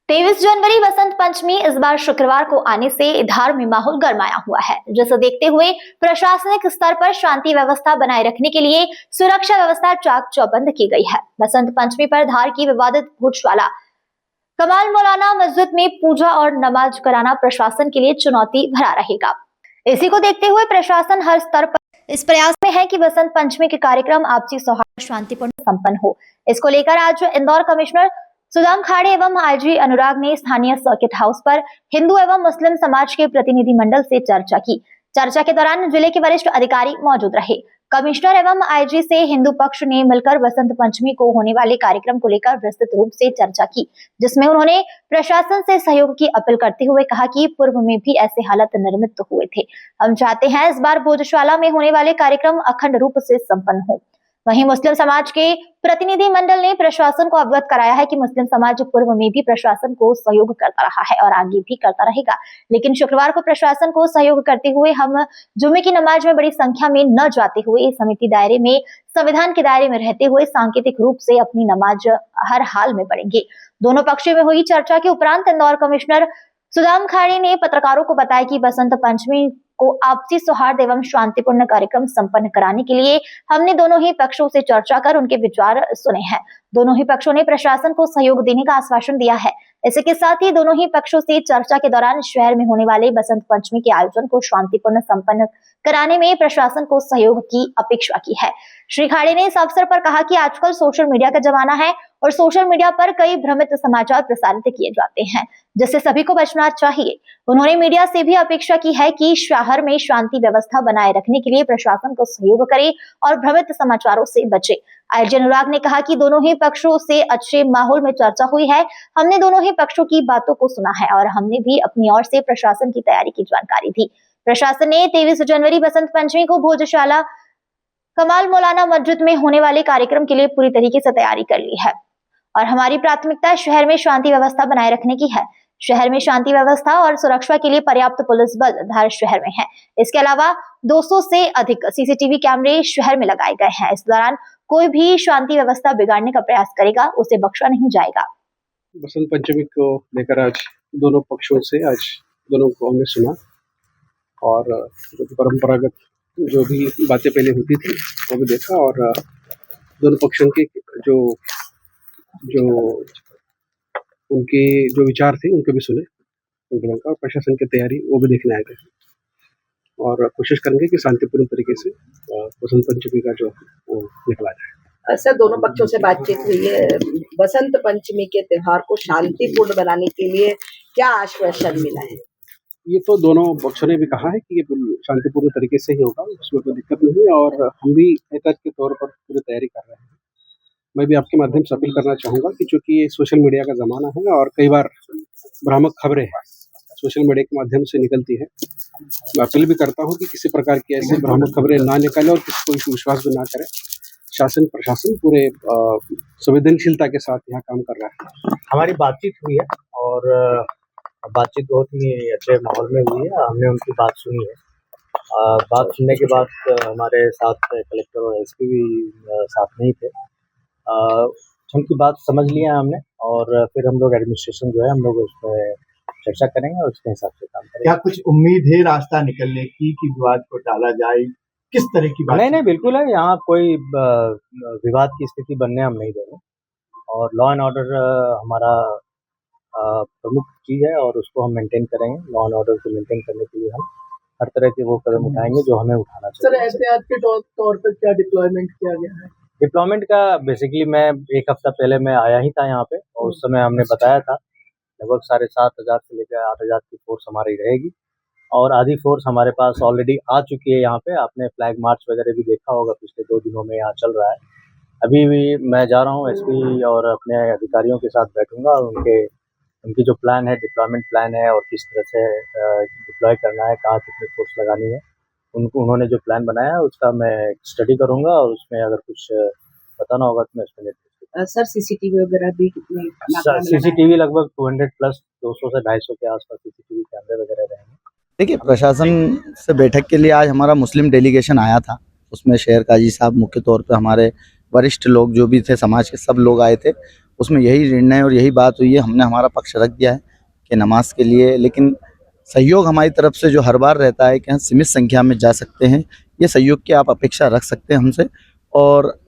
23 जनवरी बसंत पंचमी इस बार शुक्रवार को आने से धार में माहौल गरमाया हुआ है, जिसे देखते हुए प्रशासनिक स्तर पर शांति व्यवस्था बनाए रखने के लिए सुरक्षा व्यवस्था चाक चौबंद की गई है। बसंत पंचमी पर धार की विवादित भूतशाला कमाल मौलाना मस्जिद में पूजा और नमाज कराना प्रशासन के लिए चुनौती भरा रहेगा। इसी को देखते हुए प्रशासन हर स्तर पर इस प्रयास में है कि बसंत पंचमी के कार्यक्रम आपसी सौहार्द शांतिपूर्ण संपन्न हो। इसको लेकर आज इंदौर कमिश्नर सुदाम खाड़े एवं आईजी अनुराग ने स्थानीय सर्किट हाउस पर हिंदू एवं मुस्लिम समाज के प्रतिनिधि मंडल से चर्चा की। चर्चा के दौरान जिले के वरिष्ठ अधिकारी मौजूद रहे। कमिश्नर एवं आईजी से हिंदू पक्ष ने मिलकर बसंत पंचमी को होने वाले कार्यक्रम को लेकर विस्तृत रूप से चर्चा की, जिसमें उन्होंने प्रशासन से सहयोग की अपील करते हुए कहा कि पूर्व में भी ऐसे हालात निर्मित हुए थे। हम चाहते हैं इस बार भोजशाला में होने वाले कार्यक्रम अखंड रूप से संपन्न हो। वहीं मुस्लिम समाज के प्रतिनिधि मंडल ने प्रशासन को अवगत कराया है कि मुस्लिम समाज पूर्व में भी प्रशासन को सहयोग करता रहा है और आगे भी करता रहेगा, लेकिन शुक्रवार को प्रशासन को सहयोग करते हुए हम जुमे की नमाज में बड़ी संख्या में न जाते हुए समिति दायरे में संविधान के दायरे में रहते हुए सांकेतिक रूप से अपनी नमाज हर हाल में पढ़ेंगे। दोनों पक्षों में हुई चर्चा के उपरांत इंदौर कमिश्नर सुदाम खाड़े ने पत्रकारों को बताया कि बसंत पंचमी को आपसी सौहार्द एवं शांतिपूर्ण कार्यक्रम संपन्न कराने के लिए हमने दोनों ही पक्षों से चर्चा कर उनके विचार सुने हैं। दोनों ही पक्षों ने प्रशासन को सहयोग देने का आश्वासन दिया है। इसी के साथ ही दोनों ही पक्षों से चर्चा के दौरान शहर में होने वाले बसंत पंचमी के आयोजन को शांतिपूर्ण संपन्न कराने में प्रशासन को सहयोग की अपेक्षा की है। श्री खाड़े ने इस अवसर पर कहा कि आजकल सोशल मीडिया का जमाना है और सोशल मीडिया पर कई भ्रमित समाचार प्रसारित किए जाते हैं, जिससे सभी को बचना चाहिए। उन्होंने मीडिया से भी अपेक्षा की है कि शहर में शांति व्यवस्था बनाए रखने के लिए प्रशासन को सहयोग करे और भ्रमित समाचारों से बचे। आईजी अनुराग ने कहा कि दोनों ही पक्षों से अच्छे माहौल में चर्चा हुई है। हमने दोनों ही पक्षों की बातों को सुना है और हमने भी अपनी ओर से प्रशासन की तैयारी की जानकारी दी। प्रशासन ने 23 जनवरी बसंत पंचमी को भोजशाला कमाल मौलाना मस्जिद में होने वाले कार्यक्रम के लिए पूरी तरीके से तैयारी कर ली है और हमारी प्राथमिकता शहर में शांति व्यवस्था बनाए रखने की है। शहर में शांति व्यवस्था और सुरक्षा के लिए पर्याप्त पुलिस बल धार शहर में है। इसके अलावा 200 से अधिक सीसीटीवी कैमरे शहर में लगाए गए हैं। इस दौरान कोई भी शांति व्यवस्था बिगाड़ने का प्रयास करेगा, उसे बख्शा नहीं जाएगा। बसंत पंचमी को लेकर आज दोनों पक्षों से दोनों को हमने सुना और जो परंपरागत जो भी बातें पहले होती थी वो भी देखा और दोनों पक्षों के जो उनके जो विचार थे उनको भी सुने, उनके और प्रशासन की तैयारी वो भी देखने आए थे और कोशिश करेंगे कि शांतिपूर्ण तरीके से बसंत पंचमी का जो वो निकला जाए। सर, दोनों पक्षों से बातचीत हुई है। बसंत पंचमी के त्योहार को शांतिपूर्ण बनाने के लिए क्या आश्वासन मिला है? ये तो दोनों पक्षों ने भी कहा है कि ये शांतिपूर्ण तरीके से ही होगा, उसमें कोई दिक्कत नहीं है और हम भी एहतियात के तौर पर पूरी तैयारी कर रहे हैं। मैं भी आपके माध्यम से अपील करना चाहूँगा कि चूँकि ये सोशल मीडिया का ज़माना है और कई बार भ्रामक खबरें सोशल मीडिया के माध्यम से निकलती है, मैं अपील भी करता हूँ कि किसी प्रकार की ऐसी भ्रामक खबरें ना निकालें और किसी को विश्वास भी ना करें। शासन प्रशासन पूरे संवेदनशीलता के साथ यहाँ काम कर रहा है। हमारी बातचीत हुई है और बातचीत बहुत ही अच्छे माहौल में हुई है। हमने उनकी बात सुनी है। बात सुनने के बाद हमारे साथ कलेक्टर और एसपी भी साथ नहीं थे। उनकी बात समझ लिया हमने और फिर हम लोग एडमिनिस्ट्रेशन जो है हम लोग उसमें चर्चा करेंगे और उसके हिसाब से काम करेंगे। क्या कुछ उम्मीद है रास्ता निकलने की कि विवाद को टाला जाए? किस तरह की बात? नहीं, बिल्कुल है। यहाँ कोई विवाद की स्थिति बनने हम नहीं देंगे और लॉ एंड ऑर्डर हमारा प्रमुख चीज है और उसको हम मेंटेन करेंगे। लॉ एंड ऑर्डर को मेंटेन करने के लिए हम हर तरह के वो कदम उठाएंगे जो हमें उठाना चाहिए। सर, एहतियात के तौर पर क्या डिप्लॉयमेंट किया गया है? डिप्लॉयमेंट का बेसिकली मैं एक हफ्ता पहले मैं आया ही था यहाँ पे और उस समय हमने बताया था लगभग 7,500 से लेकर 8,000 की फोर्स हमारी रहेगी और आधी फोर्स हमारे पास ऑलरेडी आ चुकी है यहाँ पे। आपने फ्लैग मार्च वगैरह भी देखा होगा, पिछले 2 दिनों में यहाँ चल रहा है। अभी भी मैं जा रहा हूँ एसपी और अपने अधिकारियों के साथ बैठूंगा और उनकी जो प्लान है, डिप्लॉयमेंट प्लान है और किस तरह से डिप्लॉय करना है, कहाँ कितनी फोर्स लगानी है, उन्होंने जो प्लान बनाया है उसका मैं स्टडी करूंगा और उसमें अगर कुछ बताना होगा तो मैं उसमें निर्देश। सर, सीसीटीवी वगैरह भी कितने? सीसीटीवी लगभग 200 प्लस 200 से 250 के आसपास सीसीटीवी कैमरे वगैरह रहेंगे। देखिए, प्रशासन से बैठक के लिए आज हमारा मुस्लिम डेलीगेशन आया था। उसमें शहर काजी साहब, मुख्य तौर पर हमारे वरिष्ठ लोग जो भी थे समाज के सब लोग आए थे उसमें यही निर्णय और यही बात हुई है। हमने हमारा पक्ष रख दिया है कि नमाज के लिए, लेकिन सहयोग हमारी तरफ से जो हर बार रहता है कि हम सीमित संख्या में जा सकते हैं, ये सहयोग की आप अपेक्षा रख सकते हैं हमसे। और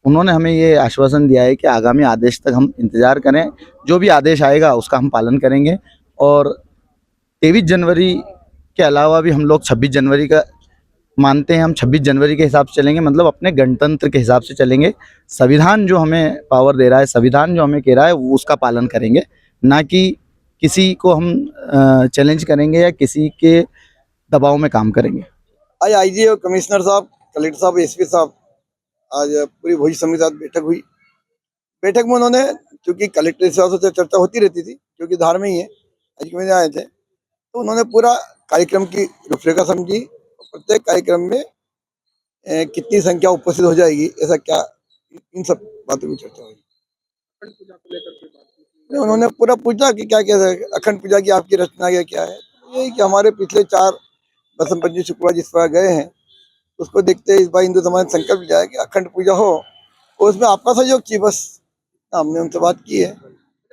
उन्होंने हमें ये आश्वासन दिया है कि आगामी आदेश तक हम इंतज़ार करें, जो भी आदेश आएगा उसका हम पालन करेंगे। और 23 जनवरी के अलावा भी हम लोग 26 जनवरी का मानते हैं, हम 26 जनवरी के हिसाब से चलेंगे, मतलब अपने गणतंत्र के हिसाब से चलेंगे। संविधान जो हमें पावर दे रहा है, संविधान जो हमें कह रहा है, वो उसका पालन करेंगे, ना कि किसी को हम चैलेंज करेंगे या किसी के दबाव में काम करेंगे। आज आईजी और कमिश्नर साहब, कलेक्टर साहब, एसपी साहब, आज पूरी भोजी समिति के साथ बैठक हुई। बैठक में उन्होंने, चूँकि कलेक्टर साहब से चर्चा होती रहती थी, क्योंकि धार में ही है, आज में आए थे, तो उन्होंने पूरा कार्यक्रम की रूपरेखा समझी। प्रत्येक कार्यक्रम में कितनी संख्या उपस्थित हो जाएगी, ऐसा क्या, इन सब बातों की चर्चा हुई। उन्होंने पूरा पूछा कि क्या क्या है अखंड पूजा की आपकी रचना क्या है। यही कि हमारे पिछले 4 बसंत पंचमी शुक्रवार जिस तरह गए हैं, उसको देखते इस बार हिंदू समाज संकल्प लिया है कि अखंड पूजा हो और उसमें आपका सहयोग चाहिए, बस हमने उनसे बात की है।